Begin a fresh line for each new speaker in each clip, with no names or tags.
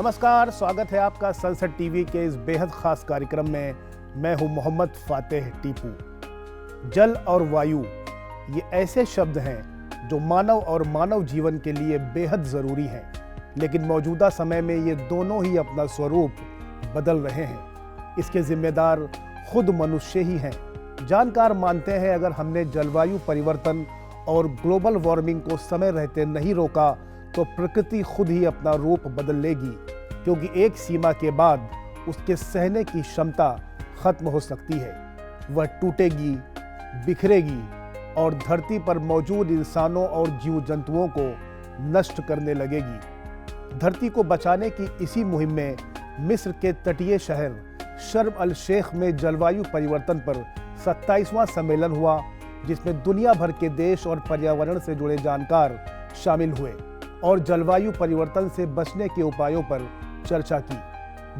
नमस्कार, स्वागत है आपका संसद टीवी के इस बेहद खास कार्यक्रम में। मैं हूं मोहम्मद फातेह टीपू। जल और वायु ये ऐसे शब्द हैं जो मानव और मानव जीवन के लिए बेहद ज़रूरी हैं, लेकिन मौजूदा समय में ये दोनों ही अपना स्वरूप बदल रहे हैं। इसके जिम्मेदार खुद मनुष्य ही हैं। जानकार मानते हैं अगर हमने जलवायु परिवर्तन और ग्लोबल वार्मिंग को समय रहते नहीं रोका तो प्रकृति खुद ही अपना रूप बदल लेगी, क्योंकि एक सीमा के बाद उसके सहने की क्षमता खत्म हो सकती है। वह टूटेगी, बिखरेगी और धरती पर मौजूद इंसानों और जीव जंतुओं को नष्ट करने लगेगी। धरती को बचाने की इसी मुहिम में मिस्र के तटीय शहर शर्म अल शेख में जलवायु परिवर्तन पर 27वां सम्मेलन हुआ, जिसमें दुनिया भर के देश और पर्यावरण से जुड़े जानकार शामिल हुए और जलवायु परिवर्तन से बचने के उपायों पर चर्चा की।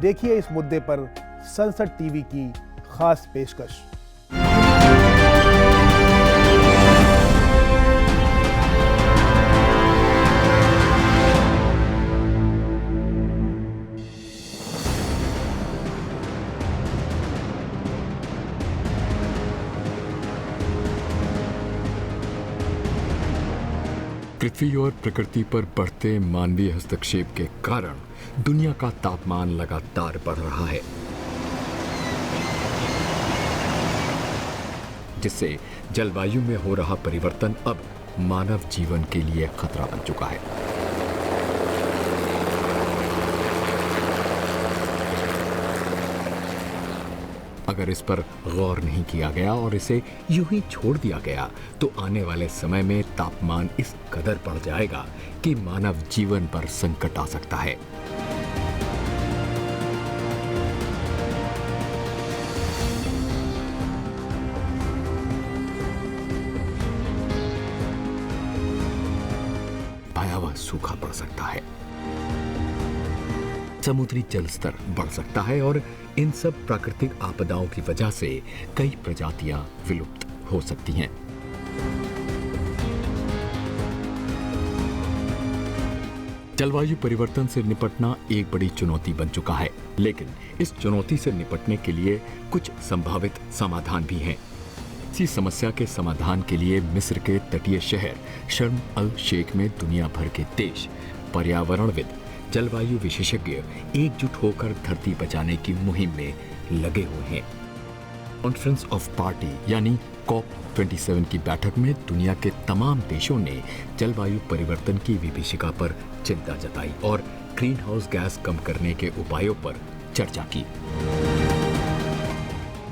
देखिए इस मुद्दे पर संसद टीवी की खास पेशकश।
पृथ्वी और प्रकृति पर बढ़ते मानवीय हस्तक्षेप के कारण दुनिया का तापमान लगातार बढ़ रहा है, जिससे जलवायु में हो रहा परिवर्तन अब मानव जीवन के लिए खतरा बन चुका है। अगर इस पर गौर नहीं किया गया और इसे यूं ही छोड़ दिया गया तो आने वाले समय में तापमान इस कदर बढ़ जाएगा कि मानव जीवन पर संकट आ सकता है। भयावह सूखा पड़ सकता है, समुद्री जल स्तर बढ़ सकता है और इन सब प्राकृतिक आपदाओं की वजह से कई प्रजातियां विलुप्त हो सकती हैं। जलवायु परिवर्तन से निपटना एक बड़ी चुनौती बन चुका है, लेकिन इस चुनौती से निपटने के लिए कुछ संभावित समाधान भी हैं। इसी समस्या के समाधान के लिए मिस्र के तटीय शहर शर्म अल शेख में दुनिया भर के देश, पर्यावरणविद, जलवायु विशेषज्ञ एकजुट होकर धरती बचाने की मुहिम में लगे हुए हैं। कॉन्फ्रेंस ऑफ पार्टी यानी COP27 की बैठक में दुनिया के तमाम देशों ने जलवायु परिवर्तन की विभीषिका पर चिंता जताई और ग्रीन हाउस गैस कम करने के उपायों पर चर्चा की।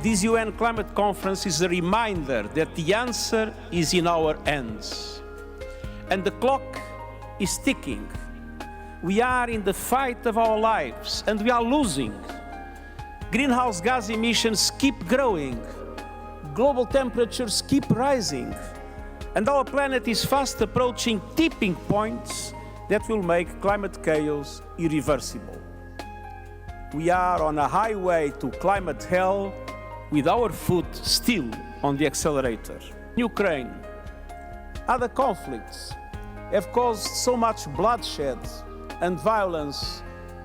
This UN climate conference is a reminder that the answer is in our hands and the clock is ticking. We are in the fight of our lives and we are losing. Greenhouse gas emissions keep growing. Global temperatures keep rising. And our planet is fast approaching tipping points that will make climate chaos irreversible. We are on a highway to climate hell with our foot still on the accelerator. Ukraine, other conflicts have caused so much bloodshed and violence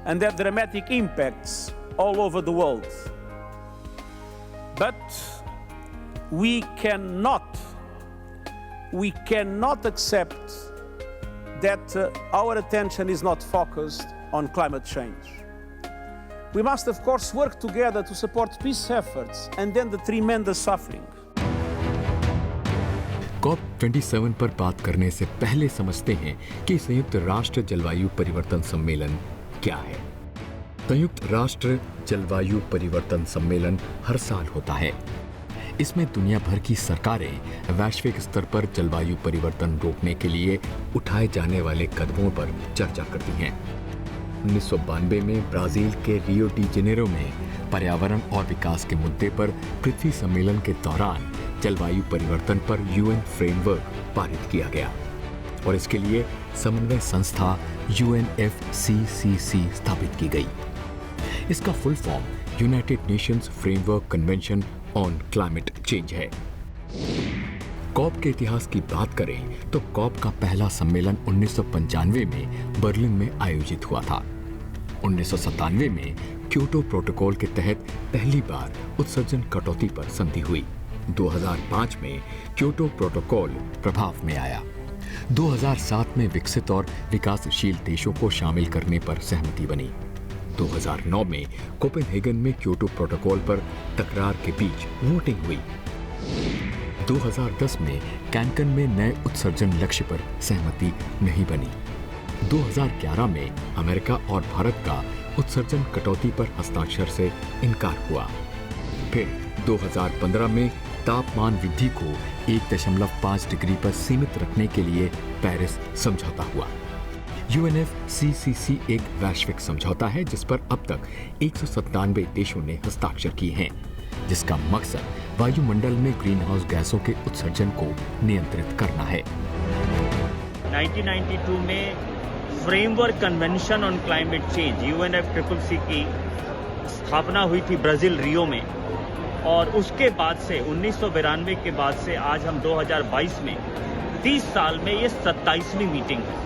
and their dramatic impacts all over the world. But we cannot accept that our attention is not focused on climate change. We must of course work together to support peace efforts and end the tremendous suffering.
COP27 पर बात करने से पहले समझते हैं कि संयुक्त राष्ट्र जलवायु परिवर्तन सम्मेलन क्या है। संयुक्त राष्ट्र जलवायु परिवर्तन सम्मेलन हर साल होता है। इसमें दुनिया भर की सरकारें वैश्विक स्तर पर जलवायु परिवर्तन रोकने के लिए उठाए जाने वाले कदमों पर चर्चा करती हैं। 1992 में ब्राजील के रियो डी जेनेरो में पर्यावरण और विकास के मुद्दे पर पृथ्वी सम्मेलन के दौरान जलवायु परिवर्तन पर UN फ्रेमवर्क पारित किया गया और इसके लिए समन्वय संस्था UNFCCC स्थापित की गई। इसका full form United Nations framework convention on climate change है। कॉप के इतिहास की बात करें तो कॉप का पहला सम्मेलन 1995 में बर्लिन में आयोजित हुआ था। 1997 में क्योटो प्रोटोकॉल के तहत पहली बार उत्सर्जन कटौती पर संधि हुई। 2005 में क्योटो प्रोटोकॉल प्रभाव में आया। 2007 में विकसित और विकासशील देशों को शामिल करने पर सहमति बनी। 2009 में कोपेनहेगन में क्योटो प्रोटोकॉल पर तकरार के बीच वोटिंग हुई। 2010 में कैंकन में नए उत्सर्जन लक्ष्य पर सहमति नहीं बनी। 2011 में अमेरिका और भारत का उत्सर्जन कटौती पर हस्ताक्षर से इनकार हुआ। फिर 2015 में तापमान वृद्धि को 1.5 डिग्री पर सीमित रखने के लिए पेरिस समझौता हुआ। UNFCCC एक वैश्विक समझौता है जिस पर अब तक 197 देशों ने हस्ताक्षर किए हैं, जिसका मकसद वायुमंडल में ग्रीन हाउस गैसों के उत्सर्जन को नियंत्रित करना है।
1992 में framework convention on climate change UNFCCC की स्थापना हुई थी ब्राजील रियो में, और उसके बाद से 1992 के बाद से आज हम 2022 में 30 साल में ये 27वीं मीटिंग है।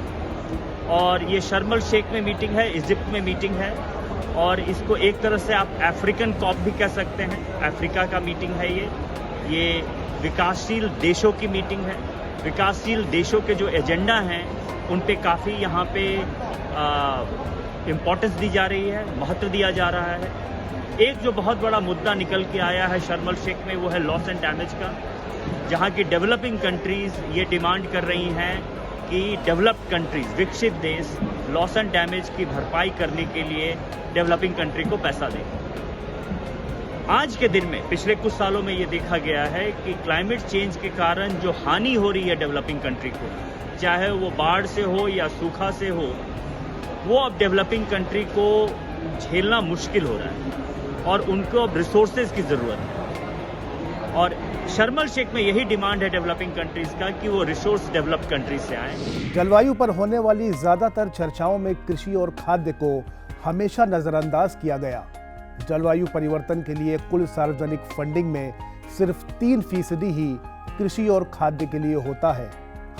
और ये शर्म अल शेख में मीटिंग है, इजिप्ट में मीटिंग है, और इसको एक तरह से आप अफ्रीकन कॉप भी कह सकते हैं। अफ्रीका का मीटिंग है ये विकासशील देशों की मीटिंग है। विकासशील देशों के जो एजेंडा हैं उन पे काफ़ी यहाँ पे इम्पोर्टेंस दी जा रही है, महत्व दिया जा रहा है। एक जो बहुत बड़ा मुद्दा निकल के आया है शर्म अल शेख में, वो है लॉस एंड डैमेज का, जहाँ की डेवलपिंग कंट्रीज़ ये डिमांड कर रही हैं कि डेवलप्ड कंट्रीज़, विकसित देश, लॉस एंड डैमेज की भरपाई करने के लिए डेवलपिंग कंट्री को पैसा दें। आज के दिन में पिछले कुछ सालों में ये देखा गया है कि क्लाइमेट चेंज के कारण जो हानि हो रही है डेवलपिंग कंट्री को, चाहे वो बाढ़ से हो या सूखा से हो, वो अब डेवलपिंग कंट्री को झेलना मुश्किल हो रहा है और उनको अब रिसोर्सेज की ज़रूरत है। और शर्म अल शेख में यही डिमांड है डेवलपिंग कंट्रीज का कि वो रिसोर्स डेवलप्ड कंट्रीज से आए।
जलवायु पर होने वाली ज्यादातर चर्चाओं में कृषि और खाद्य को हमेशा नजरअंदाज किया गया। जलवायु परिवर्तन के लिए कुल सार्वजनिक फंडिंग में सिर्फ 3% ही कृषि और खाद्य के लिए होता है।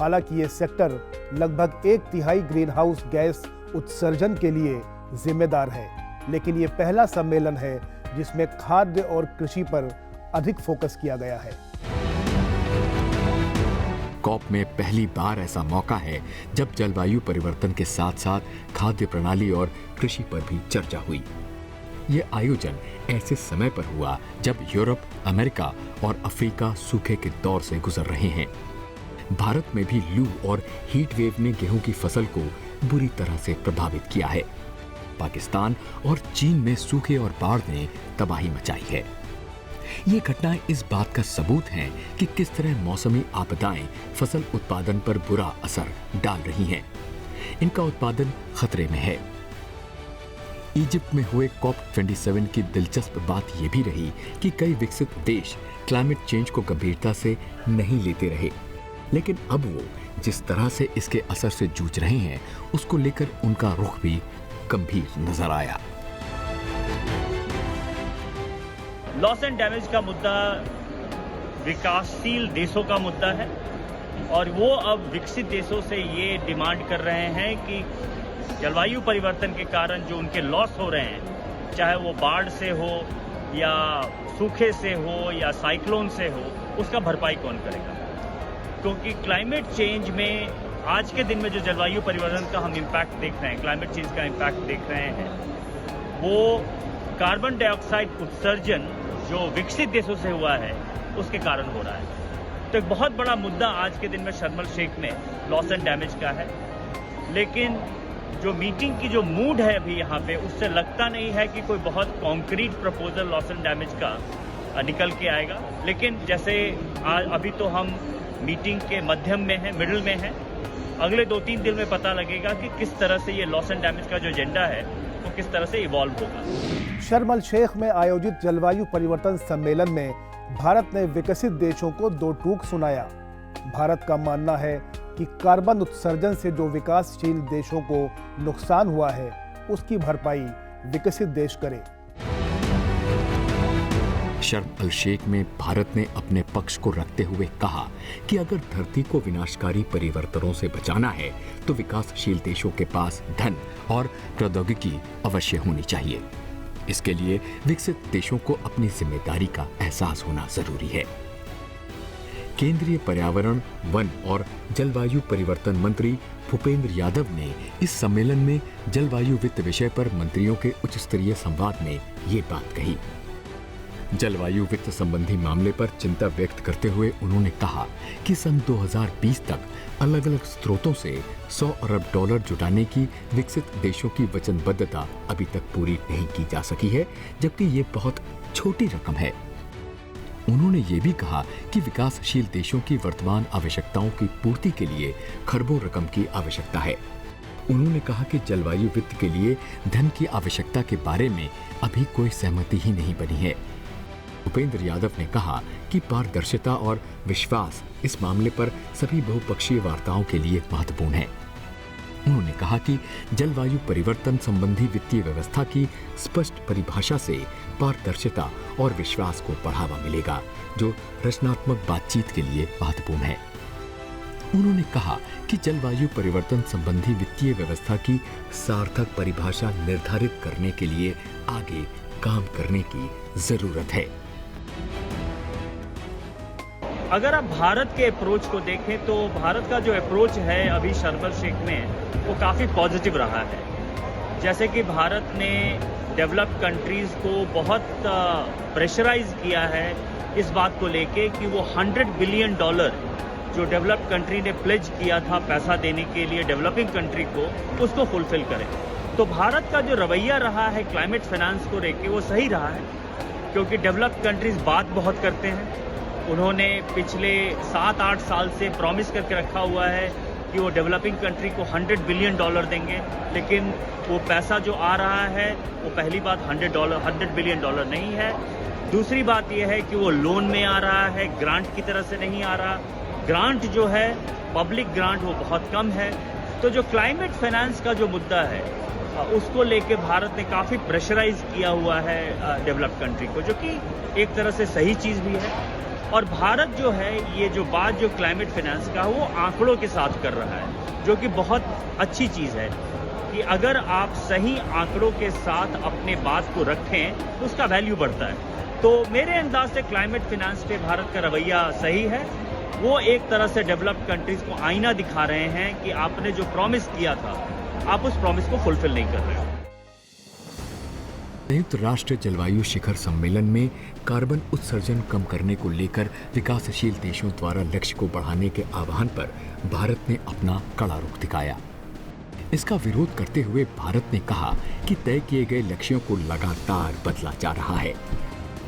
हालांकि ये सेक्टर लगभग 1/3 ग्रीन हाउस गैस उत्सर्जन के लिए जिम्मेदार है, लेकिन ये पहला सम्मेलन है जिसमें खाद्य और कृषि पर अधिक फोकस किया गया है।
कॉप में पहली बार ऐसा मौका है जब जलवायु परिवर्तन के साथ साथ खाद्य प्रणाली और कृषि पर भी चर्चा हुई। ये आयोजन ऐसे समय पर हुआ जब यूरोप, अमेरिका और अफ्रीका सूखे के दौर से गुजर रहे हैं। भारत में भी लू और हीट वेव ने गेहूं की फसल को बुरी तरह से प्रभावित किया है। पाकिस्तान और चीन में सूखे और बाढ़ ने तबाही मचाई है। ये घटनाएं इस बात का सबूत हैं कि किस तरह मौसमी आपदाएं फसल उत्पादन पर बुरा असर डाल रही हैं। इनका उत्पादन खतरे में है। इजिप्ट में हुए COP27 की दिलचस्प बात यह भी रही कि कई विकसित देश क्लाइमेट चेंज को गंभीरता से नहीं लेते रहे, लेकिन अब वो जिस तरह से इसके असर से जूझ रहे हैं उसको लेकर उनका रुख भी गंभीर नजर आया।
लॉस एंड डैमेज का मुद्दा विकासशील देशों का मुद्दा है, और वो अब विकसित देशों से ये डिमांड कर रहे हैं कि जलवायु परिवर्तन के कारण जो उनके लॉस हो रहे हैं, चाहे वो बाढ़ से हो या सूखे से हो या साइक्लोन से हो, उसका भरपाई कौन करेगा। क्योंकि क्लाइमेट चेंज में आज के दिन में जो जलवायु परिवर्तन का हम इम्पैक्ट देख रहे हैं, क्लाइमेट चेंज का इम्पैक्ट देख रहे हैं, वो कार्बन डाइऑक्साइड उत्सर्जन जो विकसित देशों से हुआ है उसके कारण हो रहा है। तो एक बहुत बड़ा मुद्दा आज के दिन में शर्म अल शेख में लॉस एंड डैमेज का है, लेकिन जो मीटिंग की जो मूड है अभी यहाँ पे, उससे लगता नहीं है कि कोई बहुत concrete proposal loss and damage का निकल के आएगा। लेकिन जैसे अभी तो हम मीटिंग के मध्यम में हैं, मिडिल में हैं, अगले 2-3 दिन में पता लगेगा कि किस तरह से ये लॉस एंड डैमेज का जो एजेंडा है वो किस तरह से इवॉल्व होगा।
शर्म अल शेख में आयोजित जलवायु परिवर्तन सम्मेलन में भारत ने विकसित देशों को 2 टूक सुनाया। भारत का मानना है कि कार्बन उत्सर्जन से जो विकासशील देशों को नुकसान हुआ है उसकी भरपाई विकसित देश करे।
शर्म अल शेख में भारत ने अपने पक्ष को रखते हुए कहा कि अगर धरती को विनाशकारी परिवर्तनों से बचाना है तो विकासशील देशों के पास धन और प्रौद्योगिकी अवश्य होनी चाहिए। इसके लिए विकसित देशों को अपनी जिम्मेदारी का एहसास होना जरूरी है। केंद्रीय पर्यावरण, वन और जलवायु परिवर्तन मंत्री भूपेंद्र यादव ने इस सम्मेलन में जलवायु वित्त विषय पर मंत्रियों के उच्च स्तरीय संवाद में ये बात कही। जलवायु वित्त संबंधी मामले पर चिंता व्यक्त करते हुए उन्होंने कहा कि सन 2020 तक अलग अलग स्रोतों से $100 अरब जुटाने की विकसित देशों की वचनबद्धता अभी तक पूरी नहीं की जा सकी है, जबकि ये बहुत छोटी रकम है। उन्होंने ये भी कहा कि विकासशील देशों की वर्तमान आवश्यकताओं की पूर्ति के लिए खरबों रकम की आवश्यकता है। उन्होंने कहा कि जलवायु वित्त के लिए धन की आवश्यकता के बारे में अभी कोई सहमति ही नहीं बनी है। भूपेंद्र यादव ने कहा कि पारदर्शिता और विश्वास इस मामले पर सभी बहुपक्षीय वार्ताओं के लिए महत्वपूर्ण है। उन्होंने कहा कि जलवायु परिवर्तन संबंधी वित्तीय व्यवस्था की स्पष्ट परिभाषा से पारदर्शिता और विश्वास को बढ़ावा मिलेगा, जो रचनात्मक बातचीत के लिए महत्वपूर्ण है। उन्होंने कहा कि जलवायु परिवर्तन संबंधी वित्तीय व्यवस्था की सार्थक परिभाषा निर्धारित करने के लिए आगे काम करने की जरूरत है।
अगर आप भारत के अप्रोच को देखें तो भारत का जो अप्रोच है अभी शर्म अल शेख में वो काफ़ी पॉजिटिव रहा है। जैसे कि भारत ने डेवलप्ड कंट्रीज़ को बहुत प्रेशराइज किया है इस बात को लेके कि वो $100 बिलियन जो डेवलप्ड कंट्री ने प्लेज किया था पैसा देने के लिए डेवलपिंग कंट्री को, उसको फुलफिल करें। तो भारत का जो रवैया रहा है क्लाइमेट फाइनेंस को लेके वो सही रहा है, क्योंकि डेवलप्ड कंट्रीज बात बहुत करते हैं। उन्होंने पिछले 7-8 साल से प्रॉमिस करके रखा हुआ है कि वो डेवलपिंग कंट्री को $100 बिलियन देंगे, लेकिन वो पैसा जो आ रहा है वो पहली बात $100 बिलियन नहीं है। दूसरी बात यह है कि वो लोन में आ रहा है, ग्रांट की तरह से नहीं आ रहा। ग्रांट जो है पब्लिक ग्रांट वो बहुत कम है। तो जो क्लाइमेट फाइनेंस का जो मुद्दा है उसको लेके भारत ने काफ़ी प्रेशराइज किया हुआ है डेवलप्ड कंट्री को, जो कि एक तरह से सही चीज़ भी है। और भारत जो है ये जो बात जो क्लाइमेट फाइनेंस का वो आंकड़ों के साथ कर रहा है, जो कि बहुत अच्छी चीज़ है कि अगर आप सही आंकड़ों के साथ अपने बात को रखें तो उसका वैल्यू बढ़ता है। तो मेरे अंदाज से क्लाइमेट फाइनेंस पे भारत का रवैया सही है। वो एक तरह से डेवलप्ड कंट्रीज को आईना दिखा रहे हैं कि आपने जो प्रॉमिस किया था आप उस प्रॉमिस को फुलफिल नहीं कर रहे हो।
संयुक्त राष्ट्र जलवायु शिखर सम्मेलन में कार्बन उत्सर्जन कम करने को लेकर विकासशील देशों द्वारा लक्ष्य को बढ़ाने के आह्वान पर भारत ने अपना कड़ा रुख दिखाया। इसका विरोध करते हुए भारत ने कहा कि तय किए गए लक्ष्यों को लगातार बदला जा रहा है।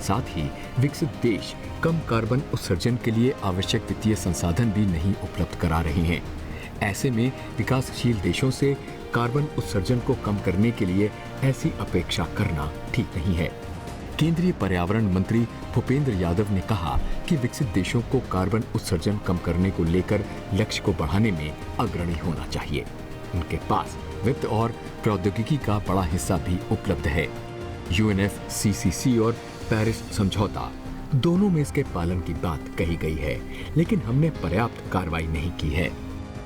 साथ ही विकसित देश कम कार्बन उत्सर्जन के लिए आवश्यक वित्तीय संसाधन भी नहीं उपलब्ध करा रहे हैं। ऐसे में विकासशील देशों से कार्बन उत्सर्जन को कम करने के लिए ऐसी अपेक्षा करना ठीक नहीं है। केंद्रीय पर्यावरण मंत्री भूपेंद्र यादव ने कहा कि विकसित देशों को कार्बन उत्सर्जन कम करने को लेकर लक्ष्य को बढ़ाने में अग्रणी होना चाहिए। उनके पास वित्त और प्रौद्योगिकी का बड़ा हिस्सा भी उपलब्ध है। UNFCCC और पेरिस समझौता दोनों में इसके पालन की बात कही गई है, लेकिन हमने पर्याप्त कार्रवाई नहीं की है।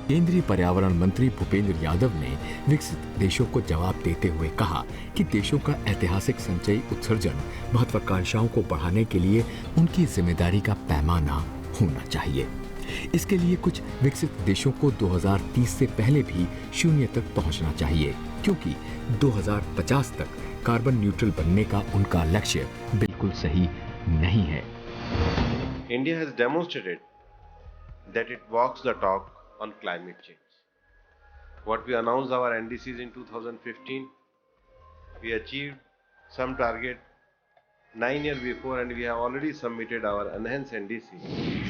केंद्रीय पर्यावरण मंत्री भूपेंद्र यादव ने विकसित देशों को जवाब देते हुए कहा कि देशों का ऐतिहासिक संचयी उत्सर्जन महत्वाकांक्षाओं को बढ़ाने के लिए उनकी जिम्मेदारी का पैमाना होना चाहिए। इसके लिए कुछ विकसित देशों को 2030 से पहले भी 0 तक पहुंचना चाहिए, क्योंकि 2050 तक कार्बन न्यूट्रल बनने का उनका लक्ष्य बिल्कुल सही नहीं है।
India has demonstrated that it walks the talk on climate change. What we announced our NDCs in 2015, we achieved some target 9 years before, and we have already submitted our enhanced NDC.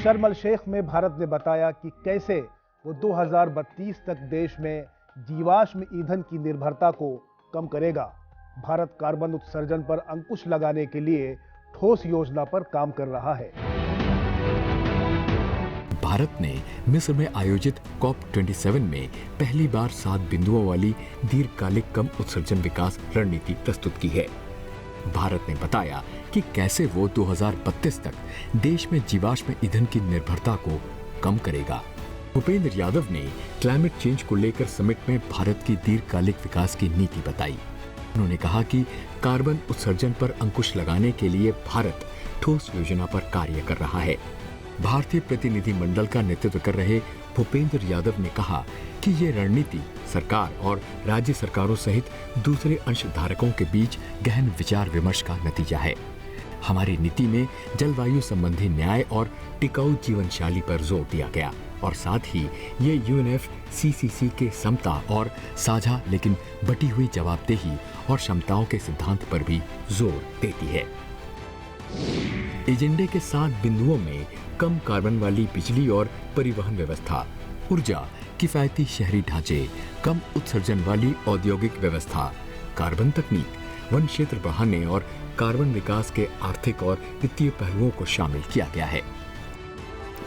शर्म अल शेख में भारत ने बताया कि कैसे वो 2032 तक देश में जीवाश्म ईंधन की निर्भरता को कम करेगा। भारत कार्बन उत्सर्जन पर अंकुश लगाने के लिए ठोस योजना पर काम कर रहा है।
भारत ने मिस्र में आयोजित COP27 में पहली बार 7 बिंदुओं वाली दीर्घकालिक कम उत्सर्जन विकास रणनीति प्रस्तुत की है। भारत ने बताया कि कैसे वो 2032 तक देश में जीवाश्म ईंधन की निर्भरता को कम करेगा। भूपेंद्र यादव ने क्लाइमेट चेंज को लेकर समिट में भारत की दीर्घकालिक विकास की नीति बताई। उन्होंने कहा कि कार्बन उत्सर्जन पर अंकुश लगाने के लिए भारत ठोस योजना पर कार्य कर रहा है। भारतीय प्रतिनिधि मंडल का नेतृत्व कर रहे भूपेंद्र यादव ने कहा कि ये रणनीति सरकार और राज्य सरकारों सहित दूसरे अंशधारकों के बीच गहन विचार विमर्श का नतीजा है। हमारी नीति में जलवायु संबंधी न्याय और टिकाऊ जीवनशैली पर जोर दिया गया और साथ ही ये UNFCCC के समता और साझा लेकिन बटी हुई जवाबदेही और क्षमताओं के सिद्धांत पर भी जोर देती है। एजेंडे के 7 बिंदुओं में कम कार्बन वाली बिजली और परिवहन व्यवस्था, ऊर्जा, किफायती शहरी ढांचे, कम उत्सर्जन वाली औद्योगिक व्यवस्था, कार्बन तकनीक, वन क्षेत्र बढ़ाने और कार्बन विकास के आर्थिक और वित्तीय पहलुओं को शामिल किया गया है।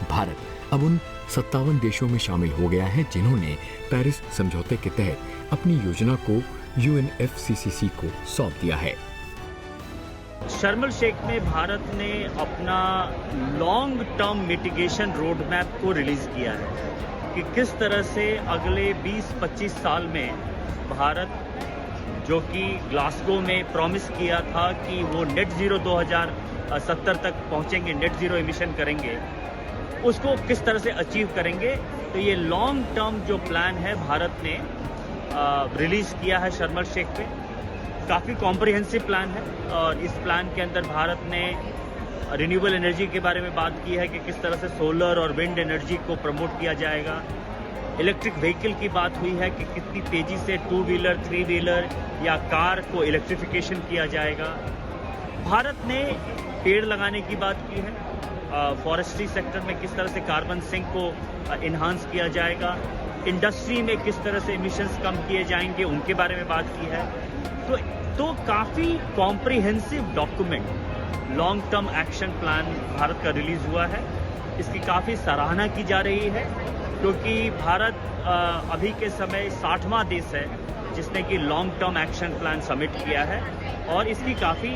भारत अब उन 57 देशों में शामिल हो गया है जिन्होंने पेरिस समझौते के तहत अपनी योजना को UNFCCC को सौंप दिया है।
शर्म एल शेख में भारत ने अपना long term mitigation road map को रिलीज किया है कि किस तरह से अगले 20-25 साल में भारत, जो कि ग्लासगो में प्रॉमिस किया था कि वो नेट जीरो 2070 तक पहुंचेंगे, नेट जीरो एमिशन करेंगे, उसको किस तरह से अचीव करेंगे। तो ये लॉन्ग टर्म जो प्लान है भारत ने रिलीज किया है शर्म एल शेख पे। काफ़ी कॉम्प्रिहेंसिव प्लान है और इस प्लान के अंदर भारत ने रिन्यूएबल एनर्जी के बारे में बात की है कि किस तरह से सोलर और विंड एनर्जी को प्रमोट किया जाएगा। इलेक्ट्रिक व्हीकल की बात हुई है कि कितनी तेज़ी से 2 व्हीलर, 3 व्हीलर या कार को इलेक्ट्रिफिकेशन किया जाएगा। भारत ने पेड़ लगाने की बात की है, फॉरेस्ट्री सेक्टर में किस तरह से कार्बन सिंक को इन्हांस किया जाएगा, इंडस्ट्री में किस तरह से एमिशंस कम किए जाएंगे उनके बारे में बात की है। तो काफ़ी comprehensive document long term action plan Bharat का रिलीज हुआ है। इसकी काफ़ी सराहना की जा रही है क्योंकि भारत अभी के समय 60वां देश है जिसने कि long term action plan submit किया है और इसकी काफ़ी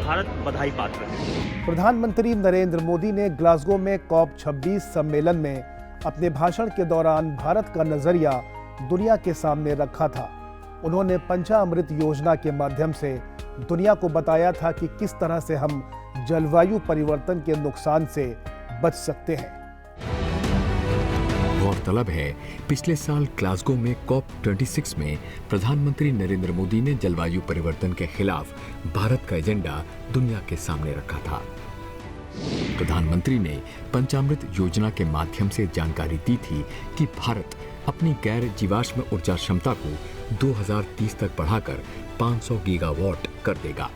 भारत बधाई पात्र है।
प्रधानमंत्री नरेंद्र मोदी ने ग्लासगो में COP26 सम्मेलन में अपने भाषण के दौरान भारत का नजरिया दुनिया के सामने रखा था। उन्होंने पंचामृत योजना के माध्यम से दुनिया को बताया था कि किस तरह से हम जलवायु परिवर्तन के नुकसान से बच सकते हैं।
गौरतलब है, पिछले साल ग्लासगो में COP26 में प्रधानमंत्री नरेंद्र मोदी ने जलवायु परिवर्तन के खिलाफ भारत का एजेंडा दुनिया के सामने रखा था। प्रधानमंत्री ने पंचामृत योजना के माध्यम से जानकारी दी थी कि भारत अपनी गैर जीवाश्म ऊर्जा क्षमता को 2030 तक बढ़ाकर 500 गीगावाट कर देगा।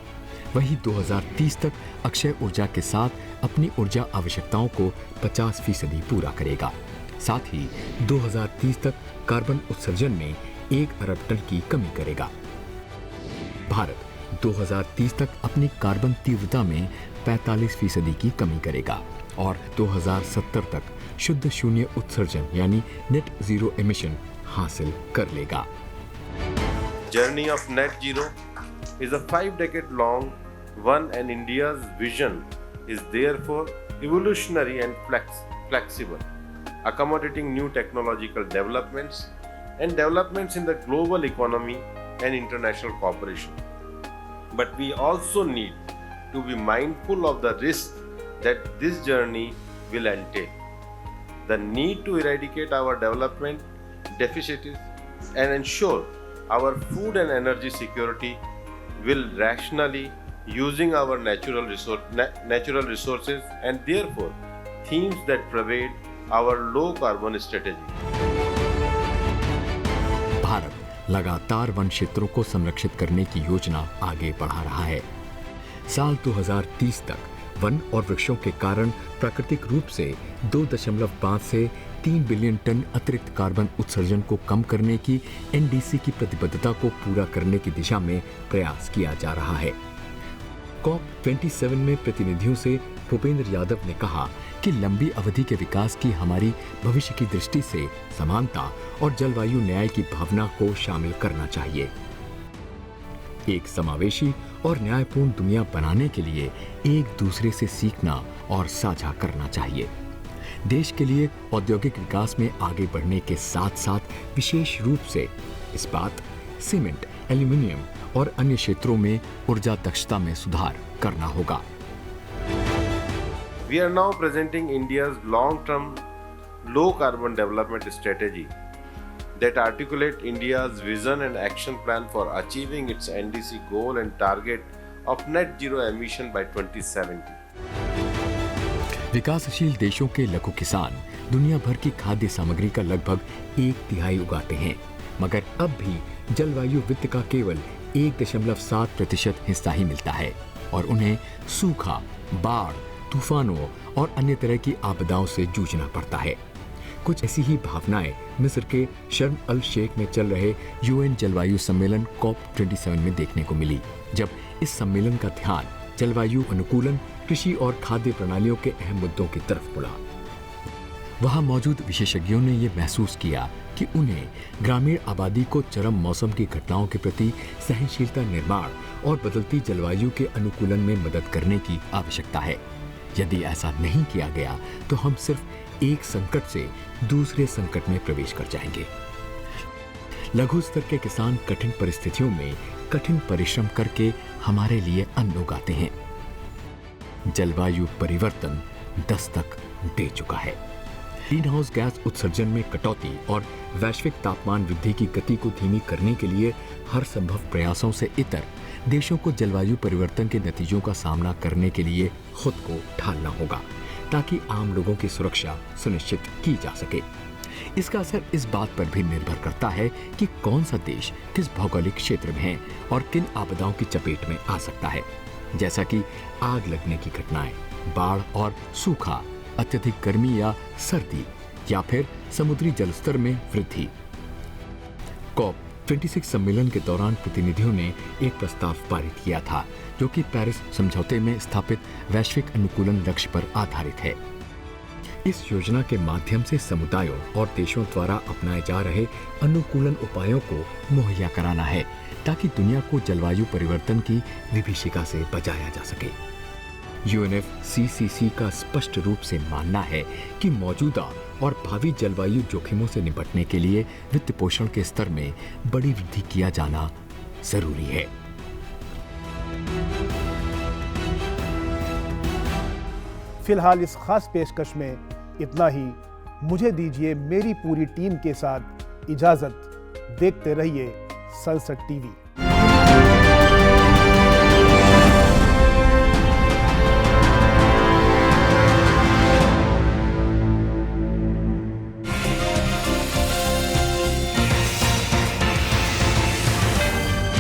वहीं 2030 तक अक्षय ऊर्जा के साथ अपनी ऊर्जा आवश्यकताओं को 50% पूरा करेगा। साथ ही 2030 तक कार्बन उत्सर्जन में 1 अरब टन की कमी करेगा। भारत 2030 तक अपनी कार्बन तीव्रता में 45% की कमी करेगा और 2070 तक शुद्ध शून्य उत्सर्जन यानी नेट जीरो एमिशन हासिल कर लेगा।
Journey of net zero is a 5-decade-long one, and India's vision is therefore evolutionary and flexible, accommodating new technological developments and developments in the global economy and international cooperation. But we also need to be mindful of the risks that this journey will entail. The need to eradicate our development deficits and ensure our food and energy security will rationally using our natural resources, and therefore themes that pervade our low carbon strategy.
Bharat लगातार one क्षेत्रों को संरक्षित करने की योजना आगे बढ़ा रहा है। साल 2030 तक वन और वृक्षों के कारण प्राकृतिक रूप से 2.5 से 3 बिलियन टन अतिरिक्त कार्बन उत्सर्जन को कम करने की NDC की प्रतिबद्धता को पूरा करने की दिशा में प्रयास किया जा रहा है। COP27 में प्रतिनिधियों से भूपेंद्र यादव ने कहा कि लंबी अवधि के विकास की हमारी भविष्य की दृष्टि से समानता और जलवायु न्याय की भावना को शामिल करना चाहिए। एक समावेशी और न्यायपूर्ण दुनिया बनाने के लिए एक दूसरे से सीखना और साझा करना चाहिए। देश के लिए औद्योगिक विकास में आगे बढ़ने के साथ साथ विशेष रूप से इस्पात, सीमेंट, एल्यूमिनियम और अन्य क्षेत्रों में ऊर्जा दक्षता में सुधार करना होगा।
We are now presenting India's long-term low carbon development strategy that articulate India's vision and action plan for achieving its NDC goal and target of net zero emission by 2070.
विकासशील देशों के लघु किसान दुनिया भर की खाद्य सामग्री का लगभग 1/3 उगाते हैं, मगर अब भी जलवायु वित्त का केवल 1.7% हिस्सा ही मिलता है और उन्हें सूखा, बाढ़, तूफानों और अन्य तरह की आपदाओं से जूझना पड़ता है। कुछ ऐसी ही भावनाएं मिस्र के शर्म अल शेख में चल रहे UN जलवायु सम्मेलन COP27 में देखने को मिली, जब इस सम्मेलन का ध्यान जलवायु अनुकूलन, कृषि और खाद्य प्रणालियों के अहम मुद्दों की तरफ मुड़ा। वहां मौजूद विशेषज्ञों ने यह महसूस किया कि उन्हें ग्रामीण आबादी को चरम मौसम की घटनाओं के प्रति सहनशीलता निर्माण और बदलती जलवायु के अनुकूलन में मदद करने की आवश्यकता है। यदि ऐसा नहीं किया गया तो हम सिर्फ एक संकट से दूसरे संकट में प्रवेश कर जाएंगे। लघु स्तर के किसान कठिन परिस्थितियों में कठिन परिश्रम करके हमारे लिए अन्न उगाते हैं। जलवायु परिवर्तन दस्तक दे चुका है। ग्रीन हाउस गैस उत्सर्जन में कटौती और वैश्विक तापमान वृद्धि की गति को धीमी करने के लिए हर संभव प्रयासों से इतर देशों को जलवायु परिवर्तन के नतीजों का सामना करने के लिए खुद को ढालना होगा, ताकि आम लोगों की सुरक्षा सुनिश्चित की जा सके। इसका असर इस बात पर भी निर्भर करता है कि कौन सा देश किस भौगोलिक क्षेत्र में है और किन आपदाओं की चपेट में आ सकता है, जैसा कि आग लगने की घटनाएं, बाढ़ और सूखा, अत्यधिक गर्मी या सर्दी, या फिर समुद्री जलस्तर में वृद्धि। COP26 सम्मेलन के दौरान प्रतिनिधियों ने एक प्रस्ताव पारित किया था, जो कि पेरिस समझौते में स्थापित वैश्विक अनुकूलन लक्ष्य पर आधारित है। इस योजना के माध्यम से समुदायों और देशों द्वारा अपनाए जा रहे अनुकूलन उपायों को मुहैया कराना है, ताकि दुनिया को जलवायु परिवर्तन की विभीषिका से बचाया जा सके। UNFCCC का स्पष्ट रूप से मानना है कि मौजूदा और भावी जलवायु जोखिमों से निपटने के लिए वित्त पोषण के स्तर में बड़ी वृद्धि किया जाना जरूरी है।
फिलहाल इस खास पेशकश में इतना ही। मुझे दीजिए मेरी पूरी टीम के साथ इजाजत। देखते रहिए संसद टीवी।